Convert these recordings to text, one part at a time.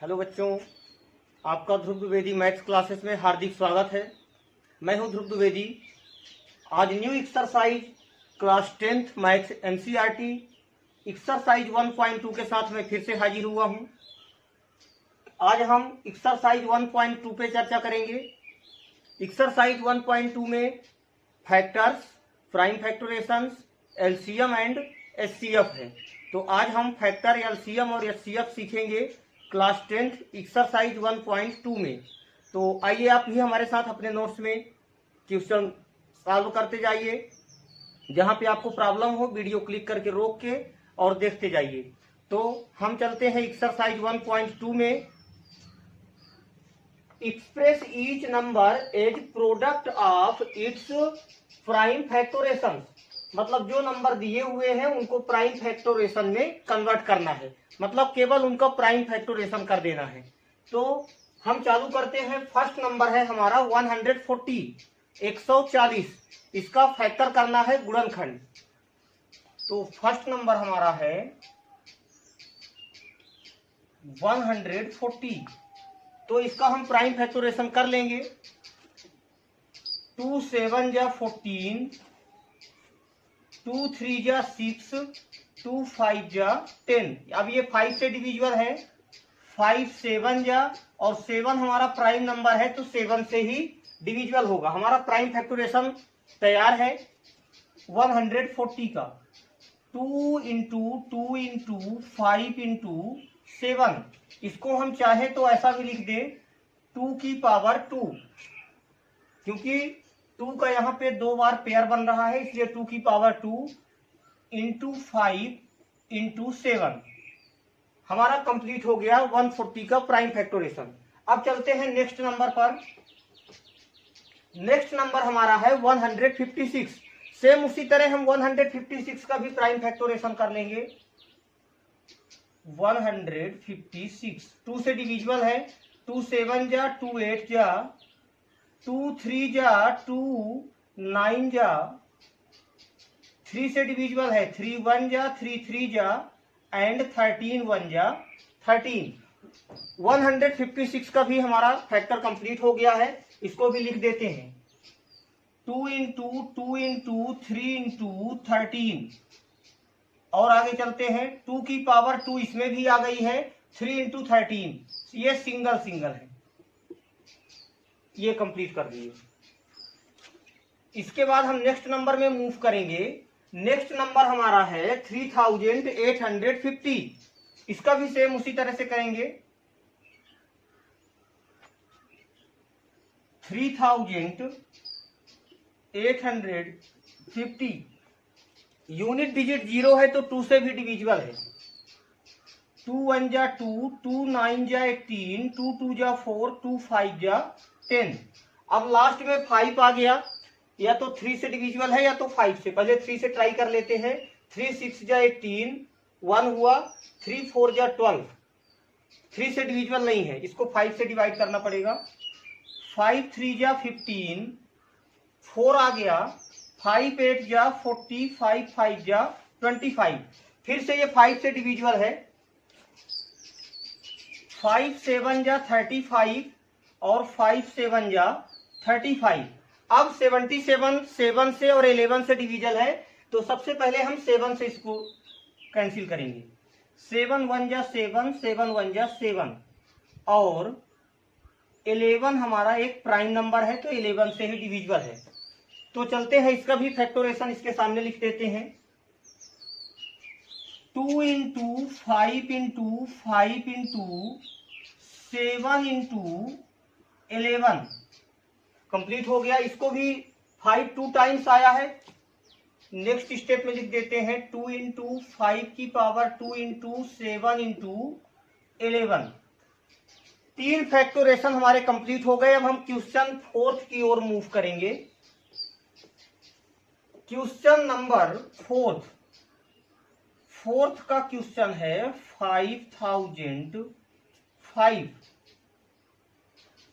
Hello बच्चों, आपका ध्रुव Dwivedi maths classes में हार्दिक स्वागत है। मैं हूं ध्रुव द्विवेदी। आज new exercise class 10th maths NCERT exercise 1.2 के साथ मैं फिर से हाजिर हुआ हूं। आज हम एक्सरसाइज 1.2 पे चर्चा करेंगे। एक्सरसाइज 1.2 में factors, prime factorisations, LCM and HCF है। तो आज हम फैक्टर, एलसीएम और एचसीएफ सीखेंगे क्लास 10th एक्सरसाइज 1.2 में। तो आइए आप भी हमारे साथ अपने नोट्स में क्वेश्चन सॉल्व करते जाइए। जहां पे आपको प्रॉब्लम हो वीडियो क्लिक करके रोक के और देखते जाइए। तो हम चलते हैं एक्सरसाइज 1.2 में। Express each number as product of its prime factorization. मतलब जो नंबर दिए हुए हैं उनको प्राइम फैक्टोरेशन में कन्वर्ट करना है, मतलब केवल उनका प्राइम फैक्टोरेशन कर देना है। तो हम चालू करते हैं। फर्स्ट नंबर है हमारा 140, 140। इसका फैक्टर करना है गुणनखंड। तो फर्स्ट नंबर हमारा है 140। तो इसका हम प्राइम फैक्टोरेशन कर लेंगे। 2 7 जा 14, 2 3 जा 6, 2 5 जा 10। अब ये 5 से डिविजिबल है। 5 7 जा, और 7 हमारा प्राइम नंबर है तो 7 से ही डिविजिबल होगा। हमारा प्राइम फैक्टोरेशन तैयार है 140 का। 2 इंटू 2 इंटू 5 इंटू 7। इसको हम चाहे तो ऐसा भी लिख दे 2 की पावर 2, क्योंकि 2 का यहाँ पे 2 बार पेयर बन रहा है, इसलिए 2 की पावर 2 इंटू 5 इंटू 7। हमारा कंप्लीट हो गया 140 का प्राइम फैक्टोरेशन। अब चलते हैं नेक्स्ट नंबर पर। नेक्स्ट नंबर हमारा है 156। सेम उसी तरह हम 156 का भी प्राइम फैक्टोरेशन कर लेंगे। 156 2 से डिविजिबल है। 2 7 जा, 2 8 जा, 2 3 जा, 2 9 जा, 3 से डिविजिबल है। 3 1 जा, 3 3 जा, एंड 13 1 जा 13। 156 का भी हमारा फैक्टर कंप्लीट हो गया है। इसको भी लिख देते हैं 2 इंटू 2 इंटू 3 इंटू 13। और आगे चलते हैं 2 की पावर 2 इसमें भी आ गई है। 3 इंटू 13, ये सिंगल सिंगल है। ये कंप्लीट कर दिए। इसके बाद हम नेक्स्ट नंबर में मूव करेंगे। नेक्स्ट नंबर हमारा है 3850। इसका भी सेम उसी तरह से करेंगे। 3850 यूनिट डिजिट 0 है तो 2 से भी डिविजिबल है। 2 1 जा 2, 2 9 जा 18, 2 2 जा 4, 2 5 जा 10। अब लास्ट में 5 आ गया। या तो 3 से डिविजिबल है या तो 5 से। पहले 3 से ट्राई कर लेते हैं। 3 6 जा 18, 1 हुआ। 3 4 जा 12। 3 से डिविजिबल नहीं है, इसको 5 से डिवाइड करना पड़ेगा। 5 3 जा 15, 4 आ गया। 5 8 जा 40, 5 5 जा 25। फिर से ये 5 से डिविजिबल है। 5 7 जा 35 और 5 7 जा 35। अब 77 7 से और 11 से डिविजन है, तो सबसे पहले हम 7 से इसको कैंसिल करेंगे। 7 1 जा 7, 7 1 जा 7, और 11 हमारा एक प्राइम नंबर है तो 11 से ही डिविजिबल है। तो चलते हैं, इसका भी फैक्टोरेशन इसके सामने लिख देते हैं। 2 into 5 into 5 into 7 into 11 complete हो गया। इसको भी 5 2 टाइम्स आया है। नेक्स्ट स्टेप में लिख देते हैं 2 इंटू 5 की पावर 2 इंटू 7 इंटू 11। 3 फैक्टोरेशन हमारे कंप्लीट हो गए। अब हम क्वेश्चन 4 की ओर मूव करेंगे। क्वेश्चन नंबर 4 का क्वेश्चन है 5005।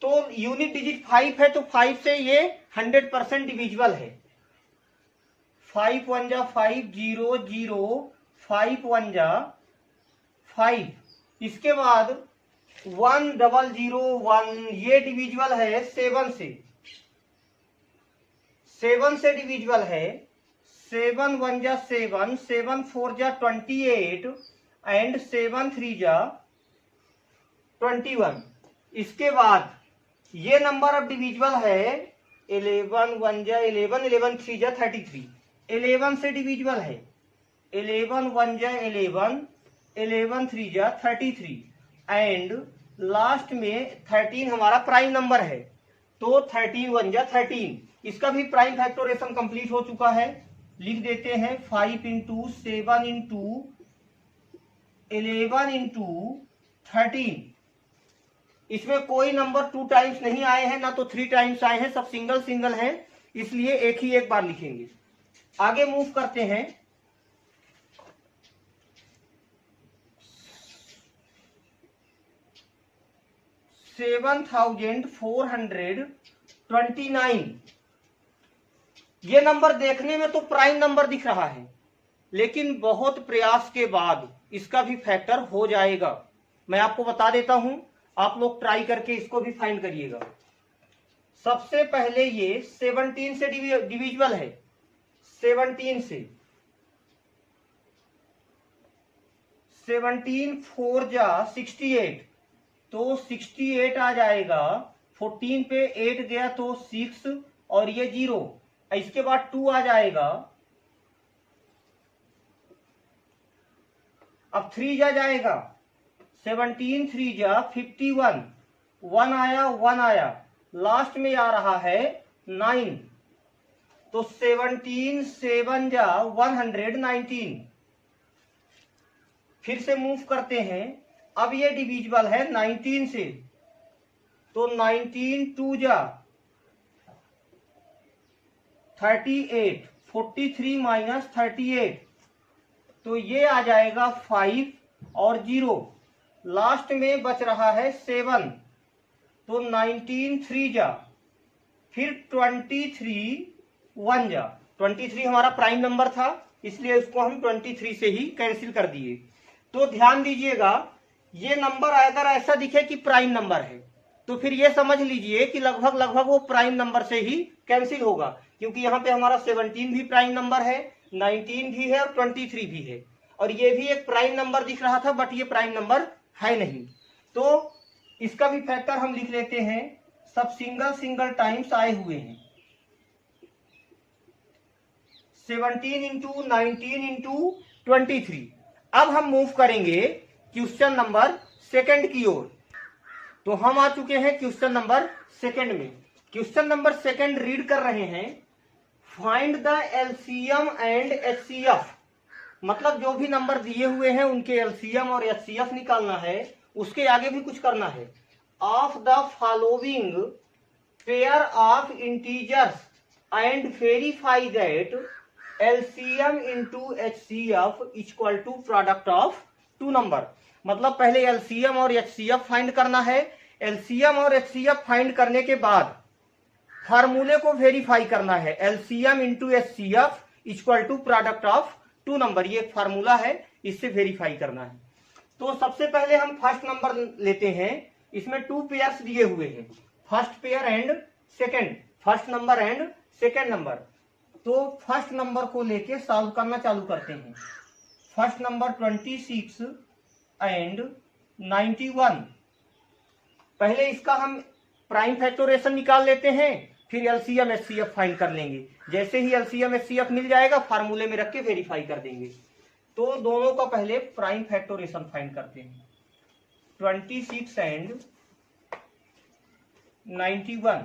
तो यूनिट डिजिट 5 है तो 5 से ये 100% डिविजिबल है। 5 1 जा 5 0 0, 5 1 जा 5। इसके बाद 1001, ये डिविजिबल है 7 से, 7 से डिविजिबल है। 7 1 जा 7, 7 4 जा 28 एंड 7 3 जा 21। इसके बाद ये नंबर अब डिविजिबल है 11 1 जा 11, 11 3 जा 33, 11 से डिविजिबल है। 11 1 जा 11, 11 3 जा 33 एंड लास्ट में 13 हमारा प्राइम नंबर है, तो 13 1 जा 13। इसका भी प्राइम फैक्टोरेशन कंप्लीट हो चुका है। लिख देते हैं 5 इंटू 7 इंटू 11 इंटू 13। इसमें कोई नंबर 2 टाइम्स नहीं आए हैं, ना तो 3 टाइम्स आए हैं, सब सिंगल सिंगल हैं, इसलिए एक ही एक बार लिखेंगे। आगे मूव करते हैं। 7429, ये नंबर देखने में तो प्राइम नंबर दिख रहा है, लेकिन बहुत प्रयास के बाद इसका भी फैक्टर हो जाएगा। मैं आपको बता देता हूं, आप लोग ट्राई करके इसको भी फाइंड करिएगा। सबसे पहले ये 17 से डिविजिबल है, 17 से। 17 4 जा 68, तो 68 आ जाएगा। 14 पे 8 गया तो 6 और ये 0, इसके बाद 2 आ जाएगा। अब 3 जा जाएगा, 17 3 जा 51, 1 आया 1 आया, लास्ट में आ रहा है 9, तो 17 7 जा 119। फिर से मूव करते हैं। अब ये डिविजिबल है 19 से, तो 19 2 जा 38, 43 माइनस 38, तो ये आ जाएगा 5 और 0, लास्ट में बच रहा है 7, तो 19 3 जा, फिर 23 1 जा। 23 हमारा प्राइम नंबर था, इसलिए इसको हम 23 से ही कैंसिल कर दिए। तो ध्यान दीजिएगा, ये नंबर अगर ऐसा दिखे कि प्राइम नंबर है, तो फिर ये समझ लीजिए कि लगभग वो प्राइम नंबर से ही कैंसिल होगा, क्योंकि यहाँ पे हमारा 17 भी प्राइम नंबर है, 19 भी है और 23 भी है, और ये भी एक प्राइम नंबर दिख रहा था, बट ये प्राइम नंबर है नहीं। तो इसका भी फैक्टर हम लिख लेते हैं, सब सिंगल सिंगल टाइम्स आए हुए हैं। 17 इंटू 19 इंटू 23। अब हम मूव करेंगे क्वेश्चन नंबर सेकंड की ओर। तो हम आ चुके हैं क्वेश्चन नंबर सेकंड में। क्वेश्चन नंबर सेकंड रीड कर रहे हैं, find the LCM and HCF. मतलब जो भी नंबर दिए हुए हैं उनके एलसीएम और एचसीएफ निकालना है, उसके आगे भी कुछ करना है। Of the following pair of integers and verify that LCM into HCF equal to product of 2 number. मतलब पहले एलसीएम और एचसीएफ फाइंड करना है। एलसीएम और एचसीएफ फाइंड करने के बाद फार्मूले को वेरीफाई करना है, LCM into HCF equal to product of 2 number. ये एक फार्मूला है, इससे वेरीफाई करना है। तो सबसे पहले हम फर्स्ट नंबर लेते हैं। इसमें 2 पेयर्स दिए हुए हैं, first pair and second, first number and second number. तो फर्स्ट नंबर को लेके सॉल्व करना चालू करते हैं। First number 26 and 91। पहले इसका हम प्राइम फैक्टोरेशन निकाल लेते हैं, फिर एलसीएम एचसीएफ फाइंड कर लेंगे। जैसे ही एलसीएम एचसीएफ मिल जाएगा, फार्मूले में रख के वेरीफाई कर देंगे। तो दोनों का पहले प्राइम फैक्टोरेशन फाइंड करते हैं। 26 एंड 91,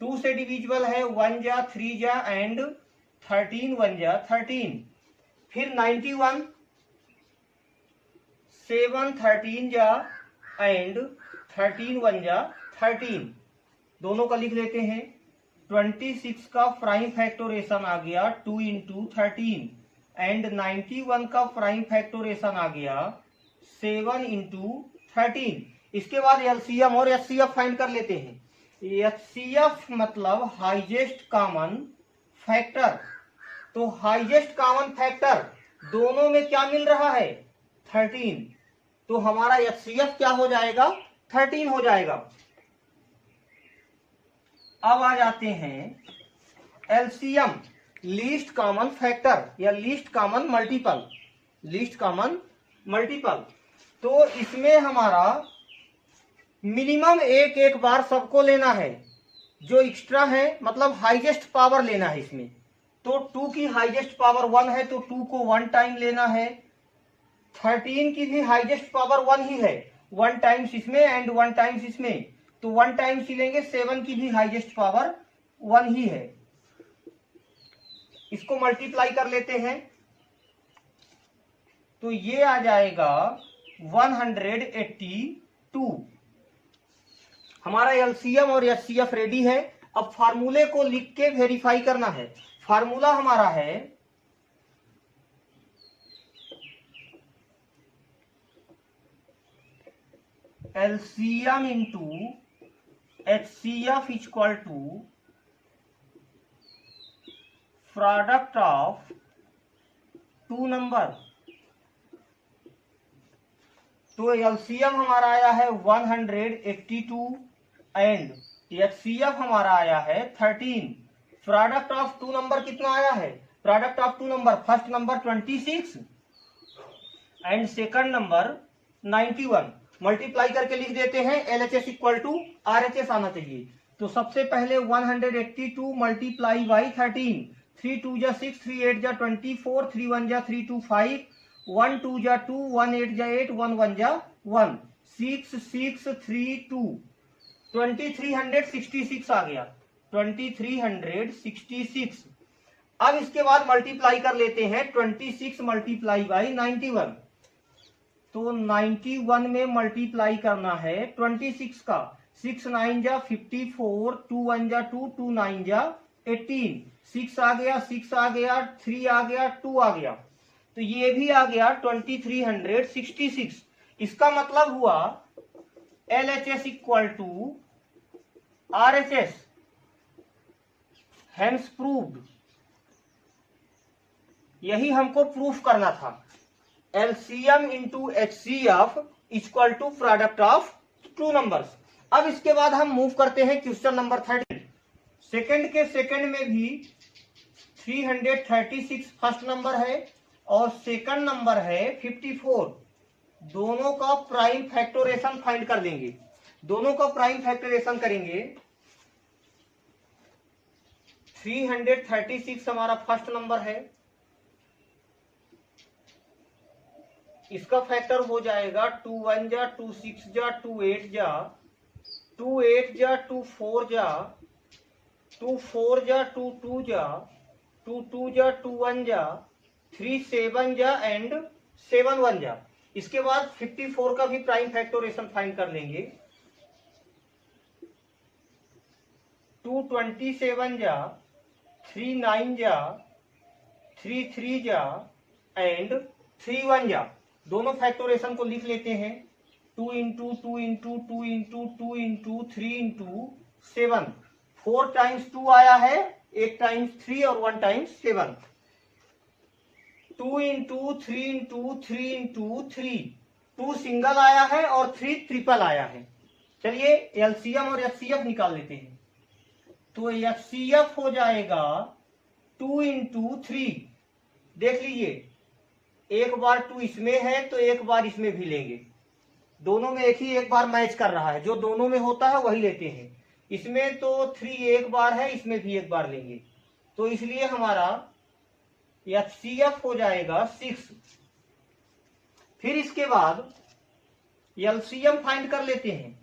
2 से डिविजिबल है, 1 जा 3 जा एंड 13 1 जा 13। फिर 91, 7 13 जा एंड 13 1 जा 13, दोनों का लिख लेते हैं। 26 का प्राइम फैक्टोरेशन आ गया 2 इंटू 13 एंड 91 का प्राइम फैक्टोरेशन आ गया 7 इंटू 13। इसके बाद एलसीएम और एचसीएफ फाइंड कर लेते हैं। एचसीएफ मतलब हाईएस्ट कॉमन फैक्टर। तो हाईएस्ट कॉमन फैक्टर दोनों में क्या मिल रहा है, 13। तो हमारा एचसीएफ क्या हो जाएगा, 13 हो जाएगा। अब आ जाते हैं एलसीएम, लीस्ट कॉमन फैक्टर या least common multiple. Least common multiple तो इसमें हमारा मिनिमम एक एक बार सबको लेना है, जो एक्स्ट्रा है मतलब हाईएस्ट पावर लेना है इसमें। तो 2 की हाईएस्ट पावर 1 है तो 2 को 1 टाइम लेना है। 13 की भी हाईएस्ट पावर 1 ही है, 1 टाइम्स इसमें एंड 1 टाइम्स इसमें, तो 1 टाइम्स ही लेंगे। 7 की भी हाईएस्ट पावर 1 ही है। इसको मल्टीप्लाई कर लेते हैं तो ये आ जाएगा 182। हमारा एलसीएम और एचसीएफ रेडी है। अब फार्मूले को लिख के वेरीफाई करना है। फार्मूला हमारा है LCM into HCF equal to product of 2 number. तो एलसीएम हमारा आया है 182 एंड एचसीएफ हमारा आया है 13। प्रोडक्ट ऑफ 2 नंबर कितना आया है? Product of 2 number, first number 26 and second number 91। Multiply करके लिख देते हैं। एलएचएस इक्वल टू आरएचएस आना चाहिए। तो सबसे पहले 182 मल्टीप्लाई बाई 13। 3 2 जा 6, 3 8 जा 24, 3 1 जा 3 2 5, 1 2 जा 2, 1 8 जा 8, 1 1 जा 1, 6 6 3 2, 2366 आ गया। 2366। अब इसके बाद मल्टीप्लाई कर लेते हैं 26 मल्टीप्लाई बाई 91। तो 91 में मल्टीप्लाई करना है 26 का। 6 9 जा 54, 2 1 जा 2, 2 9 जा 18, 6 आ गया, 6 आ गया, 3 आ गया, 2 आ गया, तो ये भी आ गया 2366। इसका मतलब हुआ LHS equal to RHS, hence proved. यही हमको प्रूफ करना था। LCM into HCF equal to product of 2 numbers. अब इसके बाद हम मूव करते हैं क्वेश्चन नंबर 30। सेकंड के सेकंड में भी 336 फर्स्ट नंबर है और सेकंड नंबर है 54। दोनों का प्राइम फैक्टोरेशन फाइंड कर देंगे। दोनों का प्राइम फैक्टोरेशन करेंगे। 336 हमारा फर्स्ट नंबर है, इसका फैक्टर हो जाएगा 2 1 जा 2 6 जा 2 8 जा 2 8 जा 2 4 जा 2 4 जा 2 2 जा 2 2 जा 2 1 जा 3 7 जा एंड 7 1 जा। इसके बाद 54 का भी प्राइम फैक्टोरेशन फाइंड कर लेंगे। 2 27 जा 3 9 जा 3 3 जा एंड 3 1 जा। दोनों फैक्टोरेशन को लिख लेते हैं। 2 into 2 into 2 into 2 into 3 into 7। 4 times 2 आया है, 1 टाइम्स 3 और 1 times 7। 2 into 3 into 3 into 3। 2 single आया है और 3 ट्रिपल आया है। चलिए एलसीएम और एचसीएफ निकाल लेते हैं। तो एचसीएफ हो जाएगा 2 इंटू 3। देख लीजिए, एक बार 2 इसमें है तो एक बार इसमें भी लेंगे। दोनों में एक बार मैच कर रहा है, जो दोनों में होता है वही लेते हैं। इसमें तो 3 एक बार है, इसमें भी एक बार लेंगे, तो इसलिए हमारा एचसीएफ हो जाएगा 6। फिर इसके बाद एलसीएम फाइंड कर लेते हैं।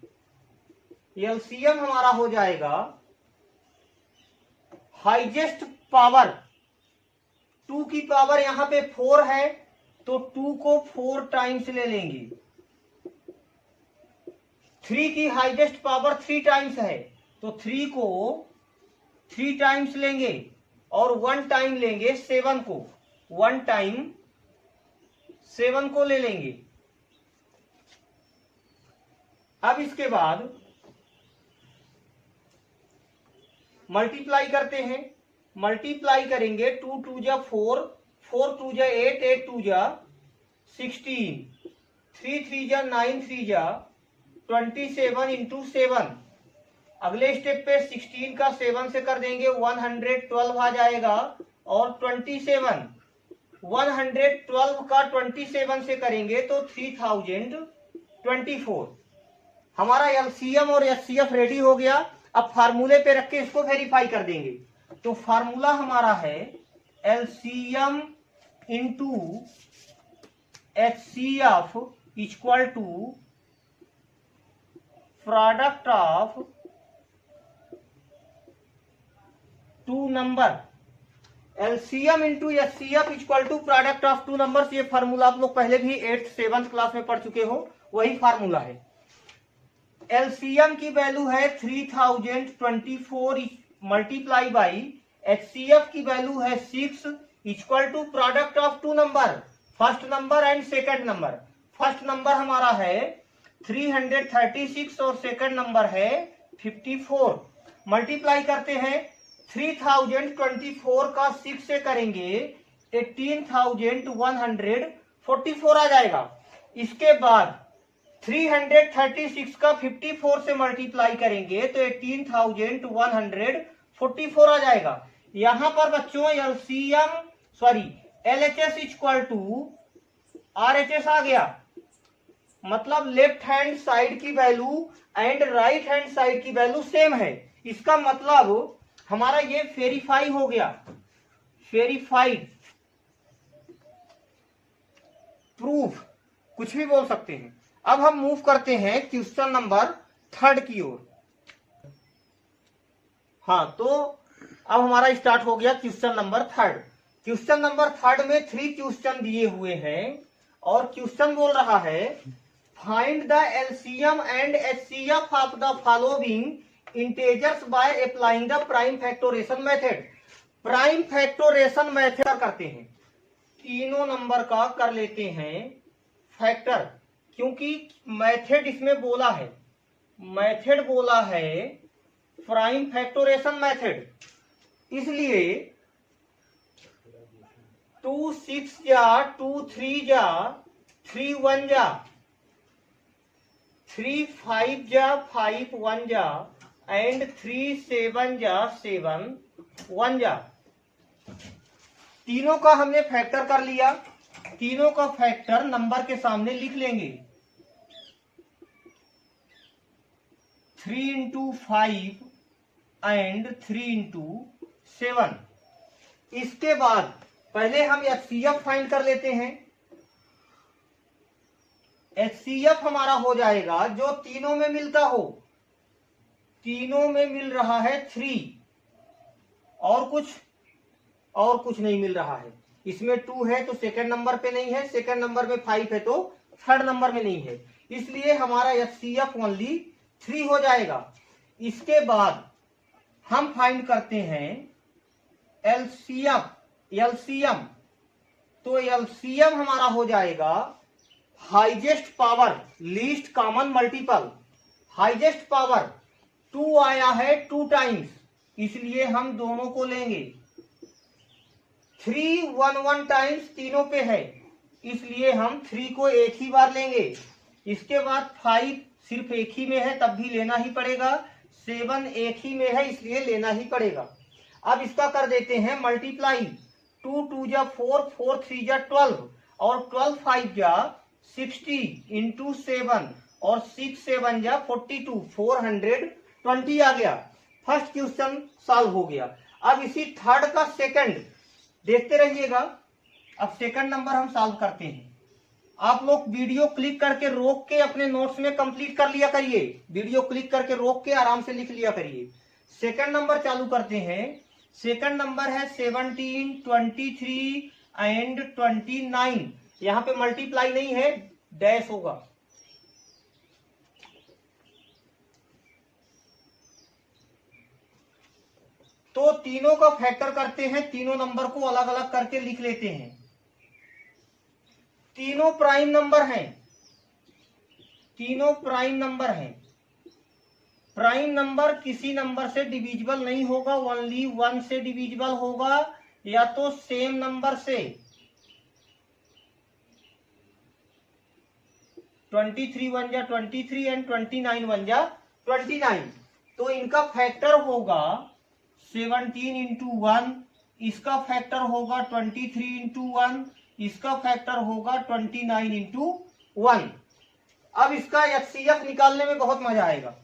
एलसीएम हमारा हो जाएगा हाईएस्ट पावर। 2 की पावर यहां पे 4 है तो 2 को 4 टाइम्स ले लेंगे। 3 की हाईएस्ट पावर 3 टाइम्स है तो 3 को 3 टाइम्स लेंगे और 1 टाइम लेंगे 7 को। 1 टाइम 7 को ले लेंगे। अब इसके बाद मल्टीप्लाई करते हैं। मल्टीप्लाई करेंगे 2 2 जा 4, 4 2 जा 8, 8 2 जा 16, 3 3 जा 9 3 जा 27 इंटू 7। अगले स्टेप पे 16 का 7 से कर देंगे 112 आ जाएगा, और 112 का 27 से करेंगे तो 3024। हमारा एलसीएम और एचसीएफ रेडी हो गया। अब फार्मूले पे रख के इसको वेरीफाई कर देंगे। तो फार्मूला हमारा है LCM into HCF equal to product of two number. LCM into HCF equal to product of two numbers. ये फार्मूला आप लोग पहले भी 8th 7th क्लास में पढ़ चुके हो, वही फार्मूला है। एलसीएम की वैल्यू है 3024 मल्टीप्लाई बाई एचसीएफ की वैल्यू है 6 equal to product of two number, first number and second number. First number हमारा है 336 और सेकंड नंबर है 54। मल्टीप्लाई करते हैं, 3024 का 6 से करेंगे 18,144 आ जाएगा। इसके बाद 336 का 54 से मल्टीप्लाई करेंगे तो 18,144 आ जाएगा। यहां पर बच्चों एलएचएस इक्वल टू आरएचएस आ गया। मतलब लेफ्ट हैंड साइड की value and right hand side की वैल्यू सेम है। इसका मतलब हमारा ये वेरीफाई हो गया, वेरीफाइड प्रूफ, कुछ भी बोल सकते हैं। अब हम मूव करते हैं क्वेश्चन नंबर 3 की ओर। हाँ, तो अब हमारा स्टार्ट हो गया क्वेश्चन नंबर 3। क्वेश्चन नंबर 3 में 3 क्वेश्चन दिए हुए हैं और क्वेश्चन बोल रहा है find the LCM and HCF of the following integers by applying the prime factorisation method. Prime factorisation method करते हैं, तीनों नंबर का कर लेते हैं फैक्टर, क्योंकि मेथड इसमें बोला है, मेथड बोला है प्राइम फैक्टोरेशन मेथड, इसलिए 2 6 जा 2 3 जा 3 1 जा 3 5 जा 5 1 जा एंड 3 7 जा 7 1 जा। तीनों का हमने फैक्टर कर लिया। तीनों का फैक्टर नंबर के सामने लिख लेंगे। 3 इंटू 5 एंड 3 इंटू 7। इसके बाद पहले हम एचसीएफ फाइंड कर लेते हैं। एचसीएफ हमारा हो जाएगा जो तीनों में मिलता हो। तीनों में मिल रहा है 3 और कुछ नहीं मिल रहा है। इसमें 2 है तो सेकंड नंबर पे नहीं है, सेकंड नंबर में 5 है तो थर्ड नंबर में नहीं है, इसलिए हमारा एचसीएफ ओनली 3 हो जाएगा। इसके बाद हम फाइंड करते हैं एलसीएम। तो एलसीएम हमारा हो जाएगा highest power least common multiple. Highest power 2 आया है 2 टाइम्स, इसलिए हम दोनों को लेंगे। 3 1 1 टाइम्स तीनों पे है, इसलिए हम 3 को एक ही बार लेंगे। इसके बाद 5 सिर्फ एक ही में है तब भी लेना ही पड़ेगा। 7 एक ही में है इसलिए लेना ही पड़ेगा। अब इसका कर देते हैं मल्टीप्लाई। 2 2 जा 4 4 3 जा 12 और 12 5 जा 60 इंटू 7 और 6 7 जा 42 420 आ गया। फर्स्ट क्वेश्चन सॉल्व हो गया। अब इसी थर्ड का सेकंड देखते रहिएगा। अब सेकंड नंबर हम सॉल्व करते हैं। आप लोग वीडियो क्लिक करके रोक के अपने नोट्स में कंप्लीट कर लिया करिए। वीडियो क्लिक करके रोक के आराम से लिख लिया करिए। सेकंड नंबर चालू करते हैं। सेकंड नंबर है 17 23 एंड 29। यहां पे मल्टीप्लाई नहीं है, डैश होगा। तो तीनों का फैक्टर करते हैं, तीनों नंबर को अलग अलग करके लिख लेते हैं। तीनों प्राइम नंबर हैं, तीनों प्राइम नंबर हैं। प्राइम नंबर किसी नंबर से डिविजिबल नहीं होगा, ओनली 1 से डिविजिबल होगा या तो सेम नंबर से। 23 वन जा 23 एंड 29 वन जा 29। तो इनका फैक्टर होगा 17 इंटू 1, इसका फैक्टर होगा 23 इंटू 1, इसका फैक्टर होगा 29 इंटू 1। अब इसका एचसीएफ निकालने में बहुत मजा आएगा।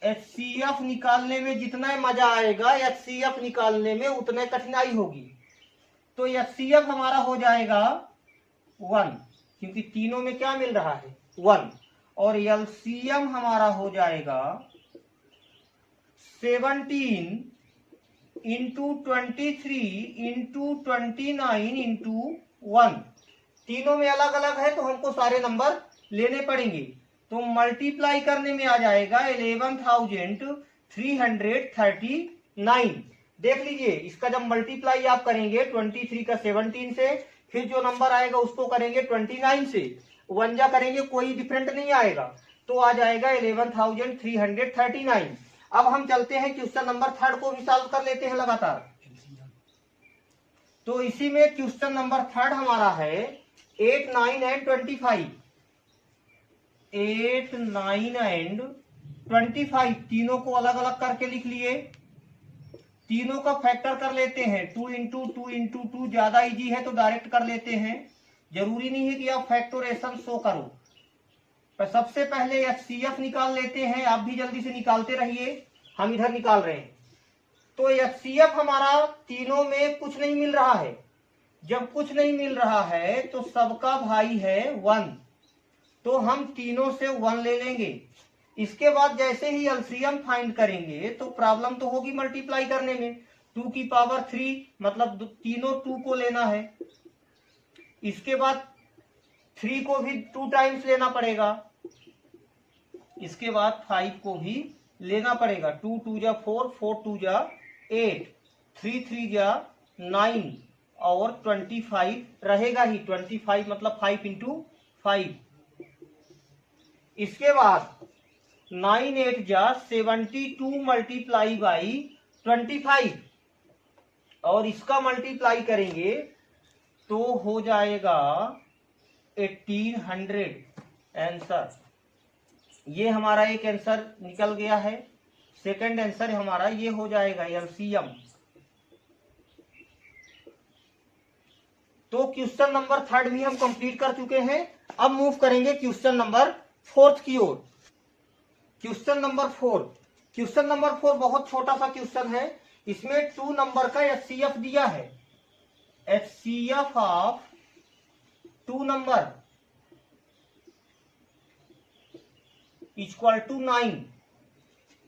एचसीएफ निकालने में जितना मजा आएगा एचसीएफ निकालने में उतने कठिनाई होगी। तो एचसीएफ हमारा हो जाएगा 1, क्योंकि तीनों में क्या मिल रहा है 1, और एलसीएम हमारा हो जाएगा 17 इंटू 23 इंटू 29 इंटू 1। तीनों में अलग अलग है तो हमको सारे नंबर लेने पड़ेंगे। तो मल्टीप्लाई करने में आ जाएगा 11,339। देख लीजिए, इसका जब मल्टीप्लाई आप करेंगे 23 का 17 से, फिर जो नंबर आएगा उसको करेंगे 29 से, वन जा करेंगे, कोई डिफरेंट नहीं आएगा, तो आ जाएगा 11,339। अब हम चलते हैं क्वेश्चन नंबर 3 को भी सॉल्व कर लेते हैं लगातार। तो इसी में क्वेश्चन नंबर 3 हमारा है 8, 9 एंड 25। 8, 9 एंड 25 तीनों को अलग अलग करके लिख लिए। तीनों का फैक्टर कर लेते हैं। 2 इंटू 2 इंटू 2 ज्यादा इजी है तो डायरेक्ट कर लेते हैं, जरूरी नहीं है कि आप फैक्टोरेशन शो करो। पर सबसे पहले एचसीएफ निकाल लेते हैं, आप भी जल्दी से निकालते रहिए, हम इधर निकाल रहे हैं। तो एचसीएफ हमारा तीनों में कुछ नहीं मिल रहा है। जब कुछ नहीं मिल रहा है तो सबका भाई है 1, तो हम तीनों से 1 ले लेंगे। इसके बाद जैसे ही एलसीएम फाइंड करेंगे तो प्रॉब्लम तो होगी मल्टीप्लाई करने में। 2 की पावर 3 मतलब तीनों 2 को लेना है। इसके बाद 3 को भी 2 टाइम्स लेना पड़ेगा। इसके बाद 5 को भी लेना पड़ेगा। 2 2 जा 4, 4 2 जा 8, 3 3 जा 9 और 25 रहेगा ही। 25 मतलब 5 इंटू 5। इसके बाद 9 8 जा 72 मल्टीप्लाई बाई 25 और इसका मल्टीप्लाई करेंगे तो हो जाएगा 1800 आंसर। ये हमारा एक आंसर निकल गया है। सेकंड आंसर हमारा ये हो जाएगा एलसीएम। तो क्वेश्चन नंबर 3 भी हम कंप्लीट कर चुके हैं। अब मूव करेंगे क्वेश्चन नंबर 4 की ओर। Question number 4। क्वेश्चन नंबर 4 बहुत छोटा सा क्वेश्चन है। इसमें 2 नंबर का एचसीएफ दिया है। HCF of 2 number equal to 9।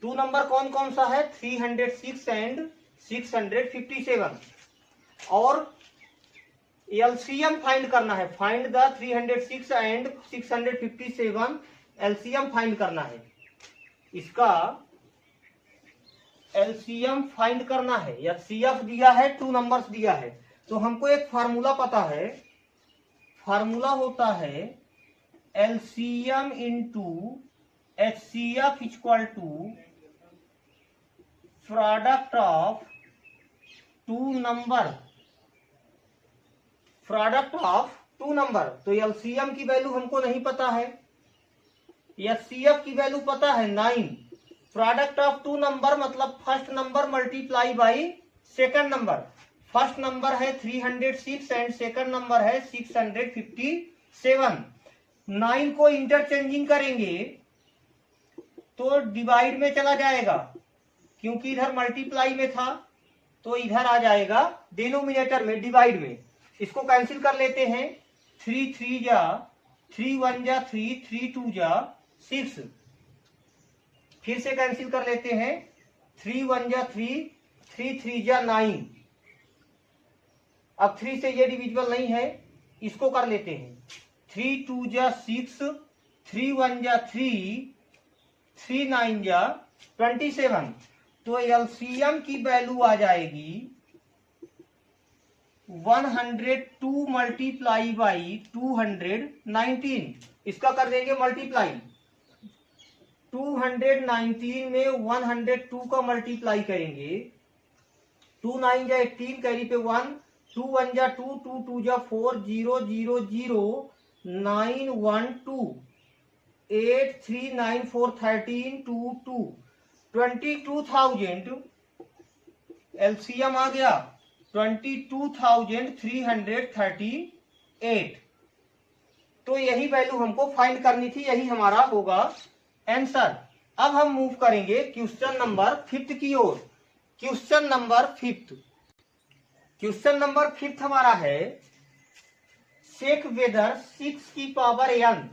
2 number कौन कौन सा है? 306 एंड 657। और एलसीएम फाइंड करना है। Find the 306 and 657 LCM find करना है। इसका एलसीएम फाइंड करना है। एचसीएफ दिया है, 2 नंबर्स दिया है, तो हमको एक फार्मूला पता है। फार्मूला होता है LCM into HCF equal to product of 2 number. Product of 2 number. तो एलसीएम की वैल्यू हमको नहीं पता है, एचसीएफ की वैल्यू पता है 9। प्रोडक्ट ऑफ 2 नंबर मतलब first number multiply by second number. First number है 306 एंड सेकंड नंबर है 657। 9 को इंटरचेंजिंग करेंगे तो डिवाइड में चला जाएगा, क्योंकि इधर मल्टीप्लाई में था तो इधर आ जाएगा डिनोमिनेटर में, डिवाइड में। इसको कैंसिल कर लेते हैं। 3 3 जा 3 1 जा 3, 3 2 जा 6। फिर से कैंसिल कर लेते हैं। 3 1 जा 3, 3 3 जा 9। अब 3 से ये डिविजिबल नहीं है, इसको कर लेते हैं। 3 2 जा 6, 3 1 जा 3, 3 9 जा 27। तो एलसीएम की वैल्यू आ जाएगी 102 मल्टीप्लाई बाई 219। इसका कर देंगे मल्टीप्लाई। 219 में 102 का मल्टीप्लाई करेंगे। 2 9 जा 18, कैरी पे 1, 2 1 जा 2, 2 2 जा 4, 0 0 0 91283941322 22,000 एलसीएम आ गया 22,338। तो यही वैल्यू हमको फाइंड करनी थी, यही हमारा होगा आंसर। अब हम मूव करेंगे क्वेश्चन नंबर 5 की ओर। क्वेश्चन नंबर 5, क्वेश्चन नंबर 5 हमारा है चेक वेदर 6 की power n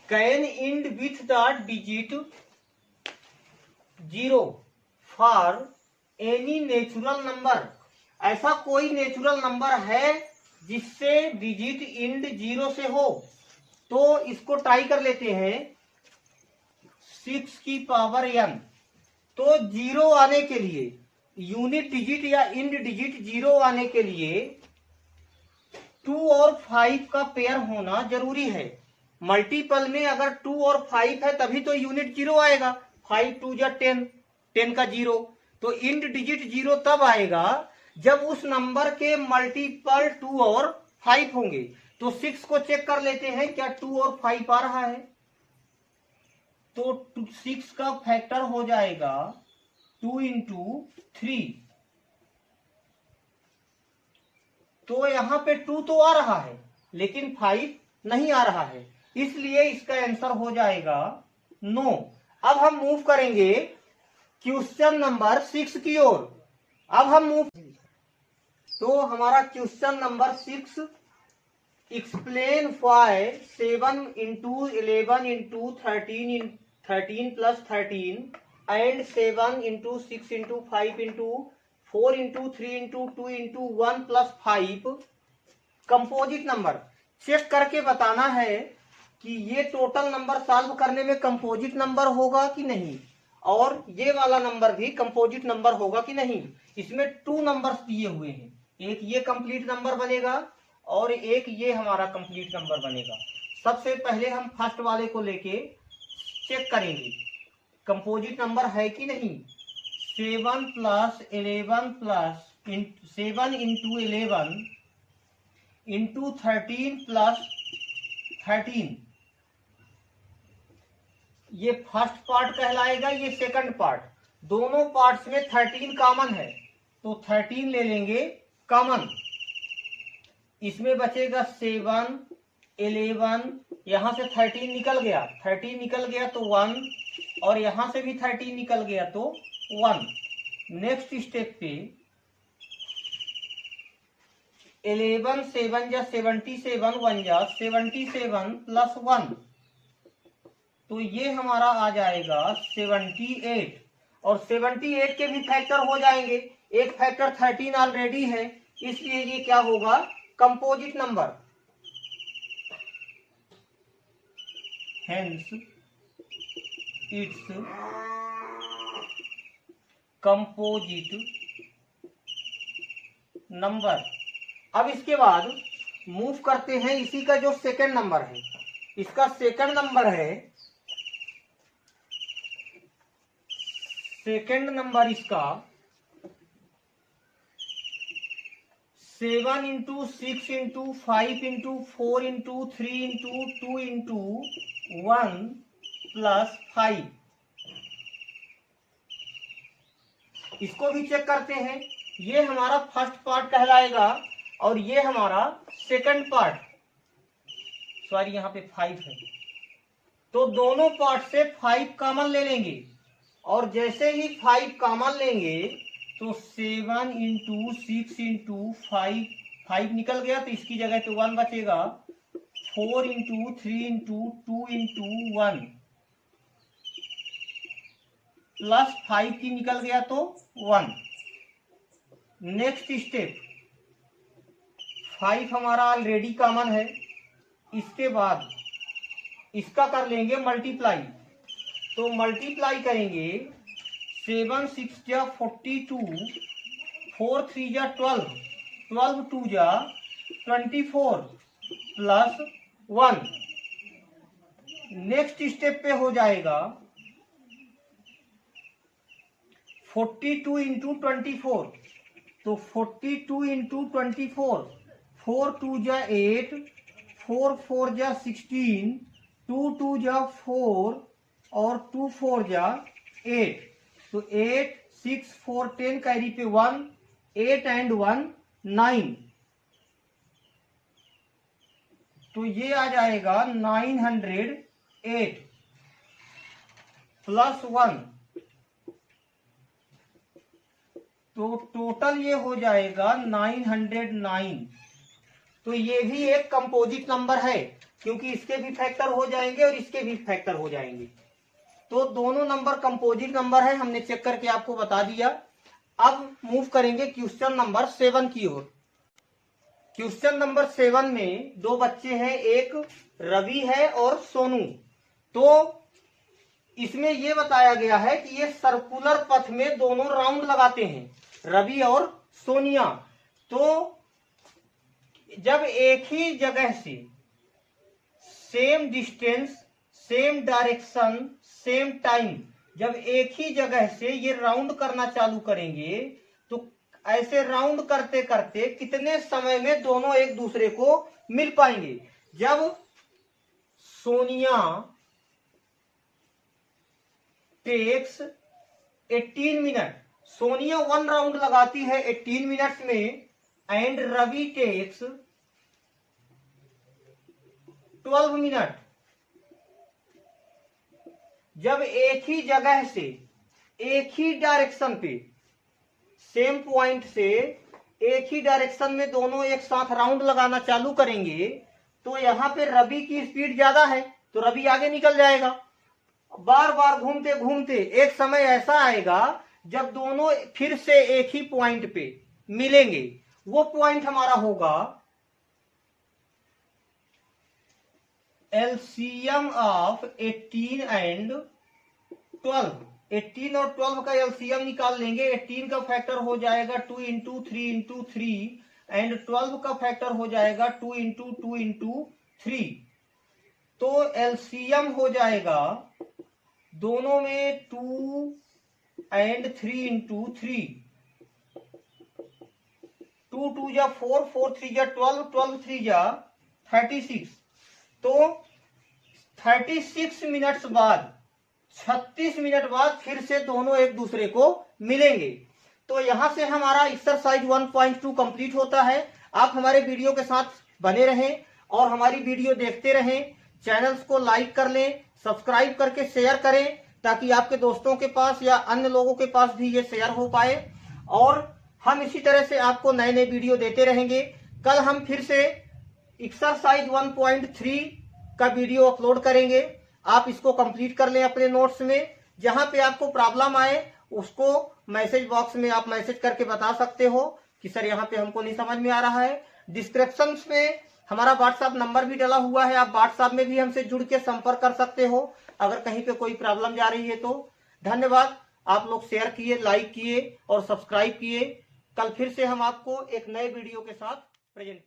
can and with the digit 0 for any natural number. ऐसा कोई नेचुरल नंबर है जिससे डिजिट इंड 0 से हो, तो इसको ट्राई कर लेते हैं 6 की पावर n। तो 0 आने के लिए, यूनिट डिजिट या इंड डिजिट 0 आने के लिए 2 और 5 का पेयर होना जरूरी है। मल्टीपल में अगर 2 और 5 है तभी तो यूनिट 0 आएगा। 5 2 जा 10, 10 का 0। तो इंड डिजिट 0 तब आएगा जब उस नंबर के मल्टीपल 2 और 5 होंगे। तो 6 को चेक कर लेते हैं क्या 2 और 5 आ रहा है। तो 6 का फैक्टर हो जाएगा 2 इंटू 3। तो यहां पे 2 तो आ रहा है लेकिन 5 नहीं आ रहा है, इसलिए इसका आंसर हो जाएगा 9। अब हम मूव करेंगे क्वेश्चन नंबर 6 की ओर। अब हम मूव, तो हमारा question number 6, explain why 7 into 11 into 13 plus 13 and 7 into 6 into 5 into 4 into 3 into 2 into 1 plus 5 composite number. Check करके बताना है कि ये टोटल नंबर सॉल्व करने में कंपोजिट नंबर होगा कि नहीं, और ये वाला नंबर भी कंपोजिट नंबर होगा कि नहीं। इसमें 2 नंबर्स दिए हुए हैं, एक ये कंप्लीट नंबर बनेगा और एक ये हमारा कंप्लीट नंबर बनेगा। सबसे पहले हम फर्स्ट वाले को लेके चेक करेंगे कंपोजिट नंबर है कि नहीं। 7 plus 11 plus 7 into 11 into 13 plus 13, ये फर्स्ट पार्ट कहलाएगा, ये सेकंड पार्ट। दोनों पार्ट्स में 13 कॉमन है तो 13 ले लेंगे कॉमन। इसमें बचेगा 7 11, यहां से 13 निकल गया, 13 निकल गया तो 1, और यहां से भी 13 निकल गया तो 1। नेक्स्ट स्टेप पे 11 7 या 77 1 या 77 प्लस 1, तो ये हमारा आ जाएगा 78। और 78 के भी फैक्टर हो जाएंगे, एक फैक्टर 13 ऑलरेडी है, इसलिए ये क्या होगा composite number. Hence it's composite number. अब इसके बाद मूव करते हैं इसी का जो सेकंड नंबर है। इसका सेकंड नंबर है, सेकंड नंबर इसका 7 into 6 into 5 into 4 into 3 into 2 into 1 plus 5। इसको भी चेक करते हैं, ये हमारा फर्स्ट पार्ट कहलाएगा और ये हमारा सेकंड पार्ट। सॉरी यहाँ पे 5 है, तो दोनों पार्ट से 5 कॉमन ले लेंगे, और जैसे ही 5 कॉमन लेंगे तो 7 इंटू 6 इंटू 5 निकल गया तो इसकी जगह पे 1 बचेगा। 4 इंटू 3 इंटू 2 इंटू 1 प्लस 5 की निकल गया तो 1। नेक्स्ट स्टेप 5 हमारा ऑलरेडी कॉमन है, इसके बाद इसका कर लेंगे मल्टीप्लाई। तो मल्टीप्लाई करेंगे 7 6 जा 42, 4 3 जा 12, 12 2 जा 24 प्लस 1। नेक्स्ट स्टेप पे हो जाएगा 42 इंटू 24, तो 42 इंटू 24, 4 2 जा 8, 4 4 जा 16, 2 2 जा 4 और 2 4 जा 8, तो 8 6 4 10 कैरी पे 1, 8 एंड 1 9, तो ये आ जाएगा 908 प्लस 1, तो टोटल ये हो जाएगा 909। तो ये भी एक कंपोजिट नंबर है, क्योंकि इसके भी फैक्टर हो जाएंगे और इसके भी फैक्टर हो जाएंगे। तो दोनों नंबर कंपोजिट नंबर है, हमने चेक करके आपको बता दिया। अब मूव करेंगे क्वेश्चन नंबर 7 की ओर। क्वेश्चन नंबर 7 में दो बच्चे हैं, एक रवि है और सोनू। तो इसमें यह बताया गया है कि ये सर्कुलर पथ में दोनों राउंड लगाते हैं, रवि और सोनिया। तो जब एक ही जगह से same distance, same direction, same time, जब एक ही जगह से ये राउंड करना चालू करेंगे, तो ऐसे राउंड करते करते कितने समय में दोनों एक दूसरे को मिल पाएंगे। जब Sonia takes 18 minute, Sonia 1 round लगाती है 18 मिनट्स में, एंड रवि टेक्स 12 मिनट। जब एक ही जगह से, एक ही डायरेक्शन पे, सेम पॉइंट से एक ही डायरेक्शन में दोनों एक साथ राउंड लगाना चालू करेंगे, तो यहां पे रवि की स्पीड ज्यादा है तो रवि आगे निकल जाएगा। बार बार घूमते घूमते एक समय ऐसा आएगा जब दोनों फिर से एक ही पॉइंट पे मिलेंगे। वो पॉइंट हमारा होगा एलसीएम ऑफ 18 एंड 12। 18 और 12 का एलसीएम निकाल लेंगे। 18 का फैक्टर हो जाएगा 2 इंटू 3 इंटू 3, एंड 12 का फैक्टर हो जाएगा 2 इंटू 2 इंटू 3। तो एलसीएम हो जाएगा दोनों में 2 एंड 3 इंटू 3, 2 2 जा 4, 4 3 जा 12, 12 3 जा 36। तो 36 मिनट्स बाद, 36 मिनट बाद फिर से दोनों एक दूसरे को मिलेंगे। तो यहां से हमारा एक्सरसाइज 1.2 कंप्लीट होता है। आप हमारे वीडियो के साथ बने रहें और हमारी वीडियो देखते रहें। चैनल्स को लाइक कर लें, सब्सक्राइब करके शेयर करें, ताकि आपके दोस्तों के पास या अन्य लोगों के पास भी ये शेयर हो पाए। और हम इसी तरह से आपको नए नए वीडियो देते रहेंगे। कल हम फिर से एक्सरसाइज 1.3 का वीडियो अपलोड करेंगे। आप इसको कंप्लीट कर लें अपने नोट्स में। जहां पे आपको प्रॉब्लम आए उसको मैसेज बॉक्स में आप मैसेज करके बता सकते हो कि सर यहाँ पे हमको नहीं समझ में आ रहा है। डिस्क्रिप्शन में हमारा व्हाट्सएप नंबर भी डला हुआ है, आप व्हाट्सएप में भी हमसे जुड़ के संपर्क कर सकते हो अगर कहीं पे कोई प्रॉब्लम जा रही है तो। धन्यवाद, आप लोग शेयर किए, लाइक किए और सब्सक्राइब किए। कल फिर से हम आपको एक नए वीडियो के साथ प्रेजेंट